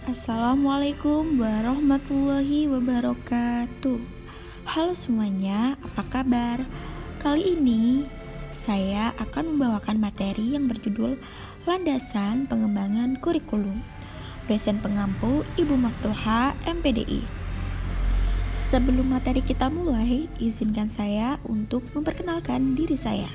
Assalamualaikum warahmatullahi wabarakatuh. Halo semuanya, apa kabar? Kali ini saya akan membawakan materi yang berjudul Landasan Pengembangan Kurikulum. Dosen pengampu Ibu Maftuha, MPDI. Sebelum materi kita mulai, izinkan saya untuk memperkenalkan diri saya.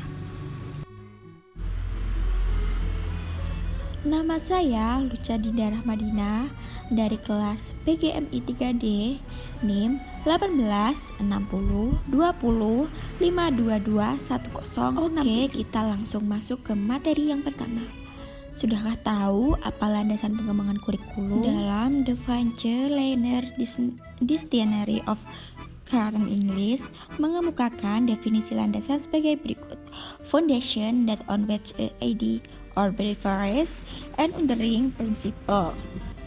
Nama saya Luca Dinda Rahmadina dari kelas PGMI 3D NIM 186020522110. Oke, kita langsung masuk ke materi yang pertama. Sudahkah tahu apa landasan pengembangan kurikulum? Dalam The Future Learner Dictionary of Current English mengemukakan definisi landasan sebagai berikut: foundation that on which a idea or beliefs and underlying principle,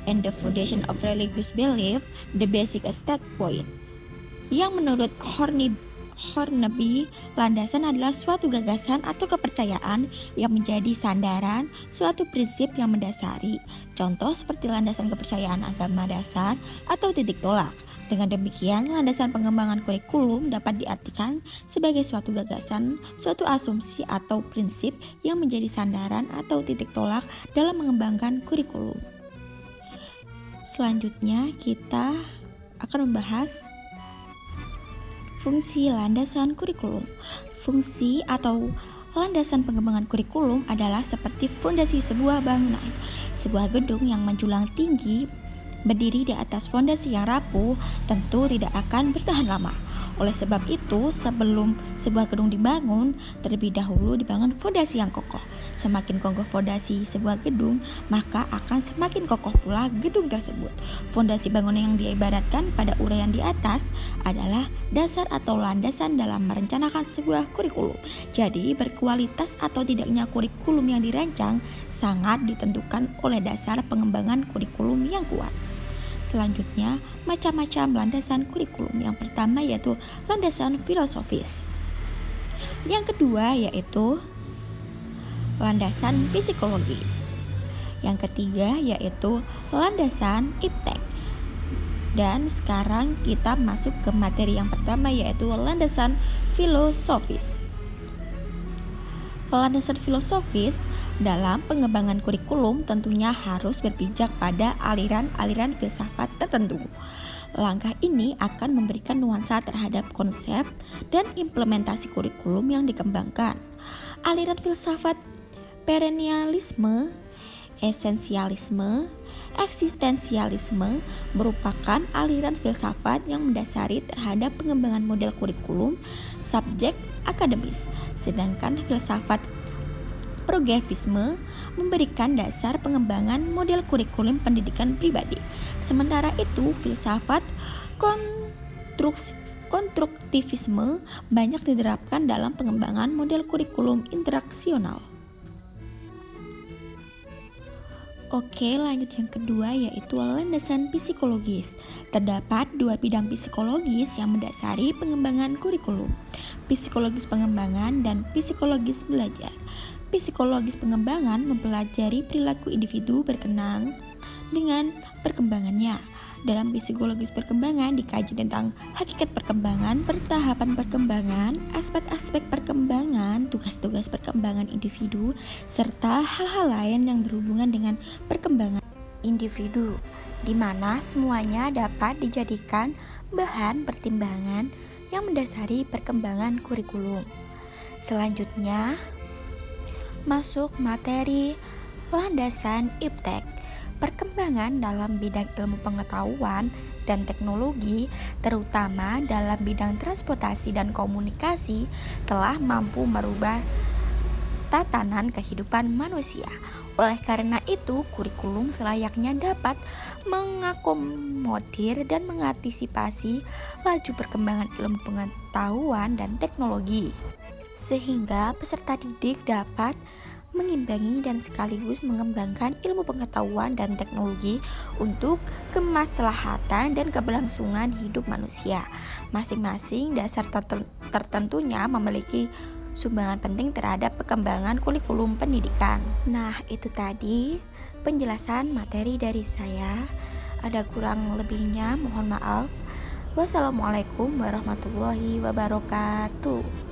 and the foundation of religious belief, the basic start point. Yang menurut Hornby, landasan adalah suatu gagasan atau kepercayaan yang menjadi sandaran suatu prinsip yang mendasari. Contoh seperti landasan kepercayaan agama dasar atau titik tolak. Dengan demikian, landasan pengembangan kurikulum dapat diartikan sebagai suatu gagasan, suatu asumsi atau prinsip yang menjadi sandaran atau titik tolak dalam mengembangkan kurikulum. Selanjutnya, kita akan membahas fungsi landasan kurikulum. Fungsi atau landasan pengembangan kurikulum adalah seperti fondasi sebuah bangunan. Sebuah gedung yang menjulang tinggi berdiri di atas fondasi yang rapuh tentu tidak akan bertahan lama. Oleh sebab itu, sebelum sebuah gedung dibangun, terlebih dahulu dibangun fondasi yang kokoh. Semakin kokoh fondasi sebuah gedung, maka akan semakin kokoh pula gedung tersebut. Fondasi bangunan yang diibaratkan pada uraian di atas adalah dasar atau landasan dalam merencanakan sebuah kurikulum. Jadi, berkualitas atau tidaknya kurikulum yang dirancang sangat ditentukan oleh dasar pengembangan kurikulum yang kuat. Selanjutnya, macam-macam landasan kurikulum. Yang pertama yaitu landasan filosofis. Yang kedua yaitu landasan psikologis. Yang ketiga yaitu landasan iptek. Dan sekarang kita masuk ke materi yang pertama yaitu landasan filosofis. Landasan filosofis dalam pengembangan kurikulum tentunya harus berpijak pada aliran-aliran filsafat tertentu. Langkah ini akan memberikan nuansa terhadap konsep dan implementasi kurikulum yang dikembangkan. Aliran filsafat perennialisme, esensialisme, eksistensialisme merupakan aliran filsafat yang mendasari terhadap pengembangan model kurikulum subjek akademis, sedangkan filsafat progresisme memberikan dasar pengembangan model kurikulum pendidikan pribadi. Sementara itu, filsafat konstruktivisme banyak diterapkan dalam pengembangan model kurikulum interaksional. Oke, lanjut yang kedua yaitu landasan psikologis. Terdapat dua bidang psikologis yang mendasari pengembangan kurikulum: psikologis pengembangan dan psikologis belajar. Psikologis pengembangan mempelajari perilaku individu berkenaan dengan perkembangannya. Dalam psikologis perkembangan dikaji tentang hakikat perkembangan, pertahapan perkembangan, aspek-aspek perkembangan, tugas-tugas perkembangan individu, serta hal-hal lain yang berhubungan dengan perkembangan individu, di mana semuanya dapat dijadikan bahan pertimbangan yang mendasari perkembangan kurikulum. Selanjutnya, masuk materi landasan iptek. Perkembangan dalam bidang ilmu pengetahuan dan teknologi, terutama dalam bidang transportasi dan komunikasi, telah mampu merubah tatanan kehidupan manusia. Oleh karena itu, kurikulum selayaknya dapat mengakomodir dan mengantisipasi laju perkembangan ilmu pengetahuan dan teknologi, sehingga peserta didik dapat mengimbangi dan sekaligus mengembangkan ilmu pengetahuan dan teknologi untuk kemaslahatan dan keberlangsungan hidup manusia. Masing-masing dasar tertentunya memiliki sumbangan penting terhadap perkembangan kurikulum pendidikan. Nah, itu tadi penjelasan materi dari saya. Ada kurang lebihnya mohon maaf. Wassalamualaikum warahmatullahi wabarakatuh.